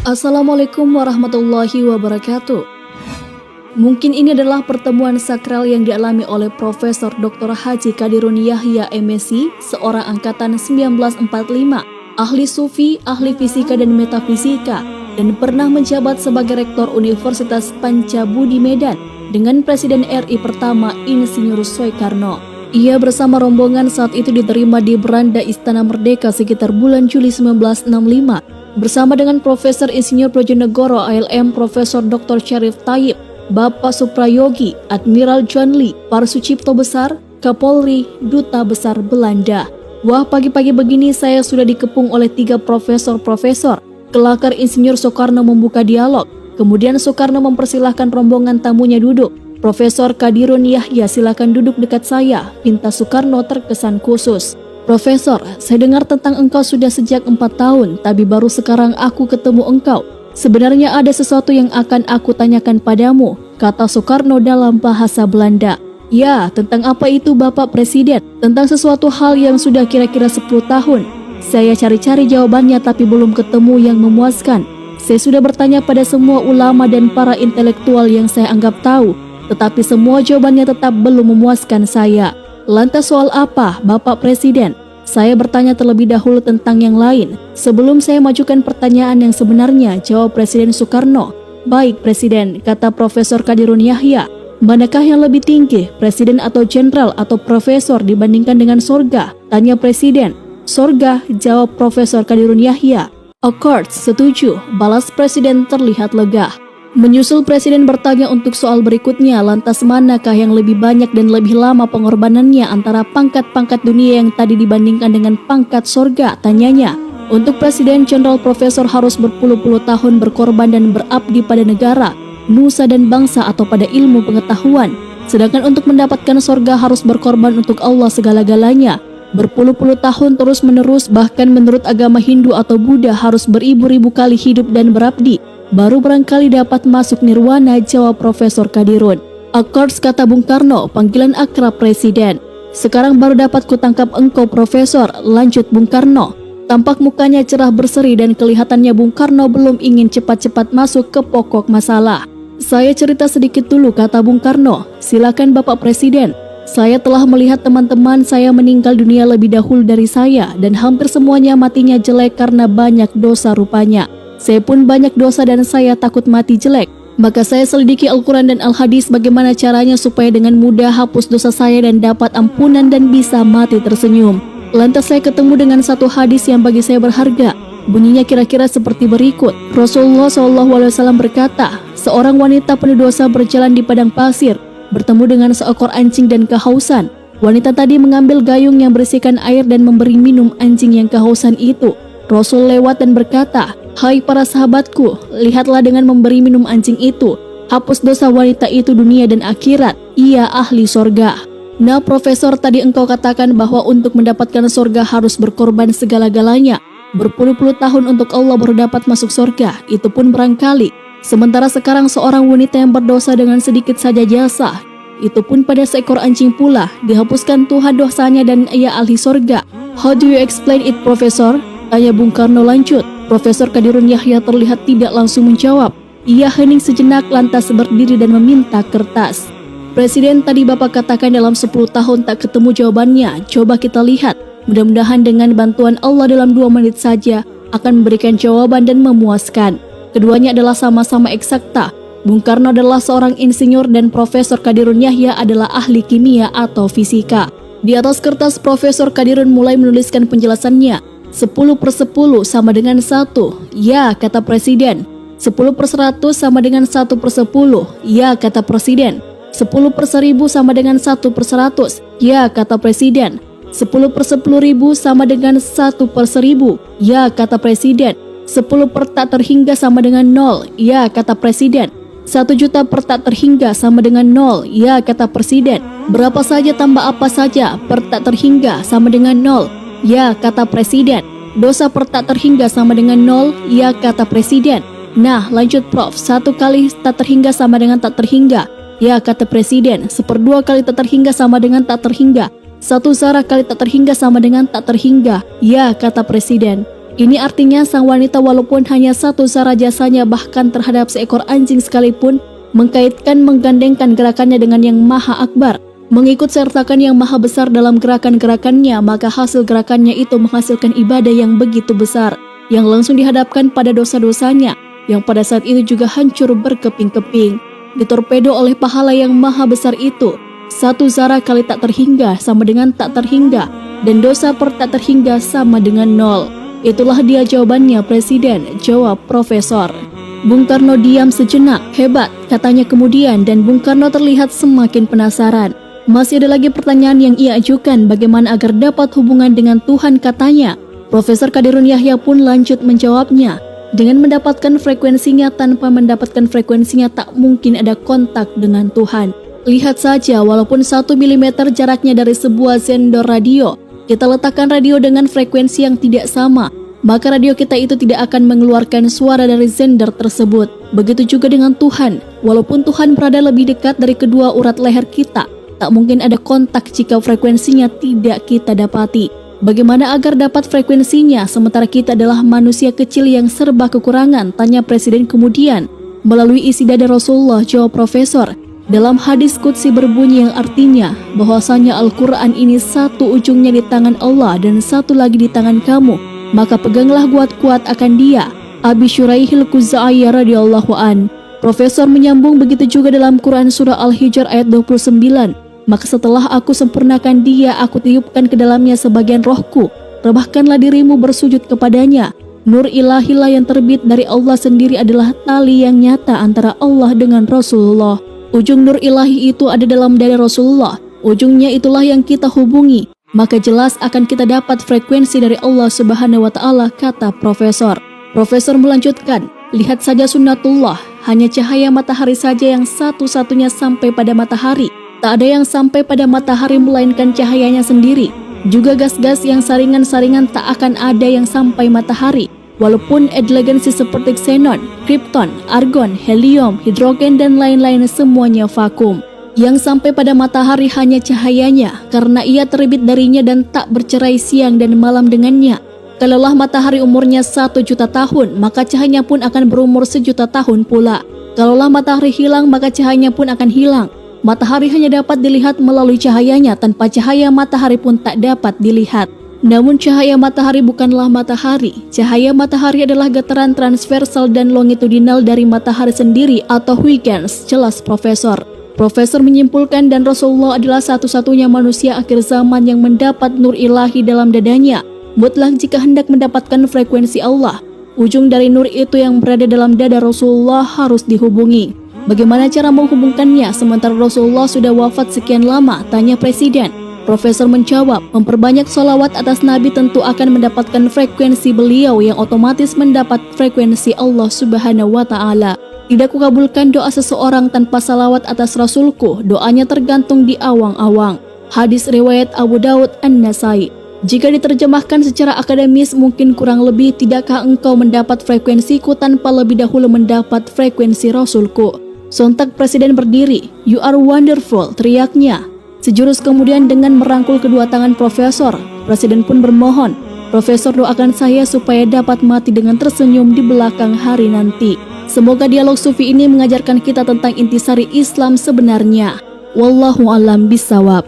Assalamualaikum warahmatullahi wabarakatuh. Mungkin ini adalah pertemuan sakral yang dialami oleh Profesor Dr. Haji Qadirun Yahya MSc, seorang angkatan 1945, ahli sufi, ahli fisika dan metafisika, dan pernah menjabat sebagai Rektor Universitas Pancabudi Medan dengan Presiden RI pertama Insinyur Soekarno. Ia bersama rombongan saat itu diterima di beranda Istana Merdeka sekitar bulan Juli 1965. Bersama dengan Profesor Insinyur Brojonegoro ALM Profesor Dr. Syarif Tayyip, Bapak Suprayogi, Admiral John Lee, para Sucipto Besar, Kapolri, Duta Besar Belanda. Wah, pagi-pagi begini saya sudah dikepung oleh 3 profesor-profesor. Kelakar Insinyur Soekarno membuka dialog. Kemudian Soekarno mempersilahkan rombongan tamunya duduk. Profesor Qadirun Yahya, silakan duduk dekat saya, pinta Soekarno terkesan khusus. Profesor, saya dengar tentang engkau sudah sejak 4 tahun, tapi baru sekarang aku ketemu engkau. Sebenarnya ada sesuatu yang akan aku tanyakan padamu, kata Soekarno dalam bahasa Belanda. Ya, tentang apa itu Bapak Presiden? Tentang sesuatu hal yang sudah kira-kira 10 tahun. Saya cari-cari jawabannya tapi belum ketemu yang memuaskan. Saya sudah bertanya pada semua ulama dan para intelektual yang saya anggap tahu, tetapi semua jawabannya tetap belum memuaskan saya. Lantas soal apa, Bapak Presiden? Saya bertanya terlebih dahulu tentang yang lain. Sebelum saya majukan pertanyaan yang sebenarnya, jawab Presiden Soekarno. Baik Presiden, kata Profesor Qadirun Yahya. Manakah yang lebih tinggi, Presiden atau Jenderal atau Profesor dibandingkan dengan sorga? Tanya Presiden. Sorga, jawab Profesor Qadirun Yahya. Of course, setuju, balas Presiden terlihat lega. Menyusul Presiden bertanya untuk soal berikutnya, lantas manakah yang lebih banyak dan lebih lama pengorbanannya antara pangkat-pangkat dunia yang tadi dibandingkan dengan pangkat sorga, tanyanya. Untuk Presiden, Jenderal Profesor harus berpuluh-puluh tahun berkorban dan berabdi pada negara, nusa dan bangsa atau pada ilmu pengetahuan. Sedangkan untuk mendapatkan sorga harus berkorban untuk Allah segala-galanya. Berpuluh-puluh tahun terus-menerus, bahkan menurut agama Hindu atau Buddha harus beribu-ribu kali hidup dan berabdi. Baru barangkali dapat masuk nirwana, jawab Profesor Qadirun. Akors, kata Bung Karno, panggilan akrab Presiden. Sekarang baru dapat kutangkap engkau Profesor, lanjut Bung Karno. Tampak mukanya cerah berseri dan kelihatannya Bung Karno belum ingin cepat-cepat masuk ke pokok masalah. Saya cerita sedikit dulu, kata Bung Karno. Silakan Bapak Presiden. Saya telah melihat teman-teman saya meninggal dunia lebih dahulu dari saya dan hampir semuanya matinya jelek karena banyak dosa rupanya. Saya pun banyak dosa dan saya takut mati jelek. Maka saya selidiki Al-Quran dan Al-Hadis bagaimana caranya supaya dengan mudah hapus dosa saya dan dapat ampunan dan bisa mati tersenyum. Lantas saya ketemu dengan satu hadis yang bagi saya berharga. Bunyinya kira-kira seperti berikut. Rasulullah SAW berkata, seorang wanita penuh dosa berjalan di padang pasir, bertemu dengan seekor anjing dan kehausan. Wanita tadi mengambil gayung yang berisikan air dan memberi minum anjing yang kehausan itu. Rasul lewat dan berkata, hai para sahabatku, lihatlah dengan memberi minum anjing itu, hapus dosa wanita itu dunia dan akhirat, ia ahli sorga. Nah Profesor, tadi engkau katakan bahwa untuk mendapatkan sorga harus berkorban segala-galanya. Berpuluh-puluh tahun untuk Allah baru dapat masuk sorga, itu pun barangkali. Sementara sekarang seorang wanita yang berdosa dengan sedikit saja jasa, itu pun pada seekor anjing pula, dihapuskan Tuhan dosanya dan ia ahli sorga. How do you explain it, Profesor? Tanya Bung Karno lanjut. Profesor Qadirun Yahya terlihat tidak langsung menjawab. Ia hening sejenak lantas berdiri dan meminta kertas. Presiden, tadi Bapak katakan dalam 10 tahun tak ketemu jawabannya. Coba kita lihat. Mudah-mudahan dengan bantuan Allah dalam 2 menit saja akan memberikan jawaban dan memuaskan. Keduanya adalah sama-sama eksakta. Bung Karno adalah seorang insinyur dan Profesor Qadirun Yahya adalah ahli kimia atau fisika. Di atas kertas Profesor Qadirun mulai menuliskan penjelasannya. 10/10 sama dengan 1, ya kata Presiden. 10/100 sama dengan 1/10, ya kata Presiden. 10/1000 sama dengan 1/100, ya kata Presiden. 10/10.000 sama dengan 1/1000, ya kata Presiden. 10 per tak terhingga sama dengan 0, ya kata Presiden. 1 juta per tak terhingga sama dengan 0, ya kata Presiden. Berapa saja tambah apa saja per tak terhingga sama dengan 0, ya kata Presiden. Dosa per tak terhingga sama dengan 0, ya kata Presiden. Nah lanjut Prof, 1 kali tak terhingga sama dengan tak terhingga, ya kata Presiden. 1/2 kali tak terhingga sama dengan tak terhingga. 1 zarah kali tak terhingga sama dengan tak terhingga, ya kata Presiden. Ini artinya sang wanita walaupun hanya satu zara jasanya bahkan terhadap seekor anjing sekalipun, mengkaitkan menggandengkan gerakannya dengan yang maha akbar, mengikut sertakan yang maha besar dalam gerakan-gerakannya, maka hasil gerakannya itu menghasilkan ibadah yang begitu besar, yang langsung dihadapkan pada dosa-dosanya, yang pada saat itu juga hancur berkeping-keping, ditorpedo oleh pahala yang maha besar itu. Satu zara kali tak terhingga sama dengan tak terhingga, dan dosa per tak terhingga sama dengan 0. Itulah dia jawabannya Presiden, jawab Profesor. Bung Karno diam sejenak. Hebat, katanya kemudian, dan Bung Karno terlihat semakin penasaran. Masih ada lagi pertanyaan yang ia ajukan, bagaimana agar dapat hubungan dengan Tuhan, katanya. Profesor Qadirun Yahya pun lanjut menjawabnya. Dengan mendapatkan frekuensinya, tanpa mendapatkan frekuensinya tak mungkin ada kontak dengan Tuhan. Lihat saja, walaupun 1 mm jaraknya dari sebuah sender radio, kita letakkan radio dengan frekuensi yang tidak sama, maka radio kita itu tidak akan mengeluarkan suara dari sender tersebut. Begitu juga dengan Tuhan, walaupun Tuhan berada lebih dekat dari kedua urat leher kita, tak mungkin ada kontak jika frekuensinya tidak kita dapati. Bagaimana agar dapat frekuensinya sementara kita adalah manusia kecil yang serba kekurangan, tanya Presiden kemudian. Melalui isi dada Rasulullah, jawab Profesor. Dalam hadis qudsi berbunyi yang artinya bahwasanya Al-Quran ini satu ujungnya di tangan Allah dan satu lagi di tangan kamu, maka peganglah kuat-kuat akan dia. Abi Syuraihil Khuzai radhiyallahu an. Profesor menyambung, begitu juga dalam Quran surah Al-Hijr ayat 29. Maka setelah aku sempurnakan dia, aku tiupkan ke dalamnya sebagian rohku. Rebahkanlah dirimu bersujud kepadanya. Nur ilahilah yang terbit dari Allah sendiri adalah tali yang nyata antara Allah dengan Rasulullah. Ujung nur ilahi itu ada dalam dada Rasulullah. Ujungnya itulah yang kita hubungi. Maka jelas akan kita dapat frekuensi dari Allah Subhanahu wa Ta'ala, kata Profesor. Profesor melanjutkan, lihat saja sunnatullah, hanya cahaya matahari saja yang satu-satunya sampai pada matahari. Tak ada yang sampai pada matahari melainkan cahayanya sendiri. Juga gas-gas yang saringan-saringan tak akan ada yang sampai matahari. Walaupun elegansi seperti xenon, krypton, argon, helium, hidrogen dan lain-lain semuanya vakum. Yang sampai pada matahari hanya cahayanya, karena ia terbit darinya dan tak bercerai siang dan malam dengannya. Kalaulah matahari umurnya 1 juta tahun, maka cahayanya pun akan berumur 1 juta tahun pula. Kalaulah matahari hilang, maka cahayanya pun akan hilang. Matahari hanya dapat dilihat melalui cahayanya, tanpa cahaya matahari pun tak dapat dilihat. Namun cahaya matahari bukanlah matahari. Cahaya matahari adalah getaran transversal dan longitudinal dari matahari sendiri atau Huygens, jelas Profesor. Profesor menyimpulkan, dan Rasulullah adalah satu-satunya manusia akhir zaman yang mendapat nur ilahi dalam dadanya. Mutlak jika hendak mendapatkan frekuensi Allah, ujung dari nur itu yang berada dalam dada Rasulullah harus dihubungi. Bagaimana cara menghubungkannya sementara Rasulullah sudah wafat sekian lama, tanya Presiden. Profesor menjawab, memperbanyak sholawat atas Nabi tentu akan mendapatkan frekuensi beliau yang otomatis mendapat frekuensi Allah Subhanahu wa Ta'ala. Tidak kukabulkan doa seseorang tanpa salawat atas Rasulku, doanya tergantung di awang-awang. Hadis riwayat Abu Daud An-Nasai. Jika diterjemahkan secara akademis mungkin kurang lebih, tidakkah engkau mendapat frekuensiku tanpa lebih dahulu mendapat frekuensi Rasulku? Sontak Presiden berdiri, you are wonderful, teriaknya. Sejurus kemudian dengan merangkul kedua tangan Profesor, Presiden pun bermohon, Profesor doakan saya supaya dapat mati dengan tersenyum di belakang hari nanti. Semoga dialog sufi ini mengajarkan kita tentang intisari Islam sebenarnya. Wallahu a'lam bishawab.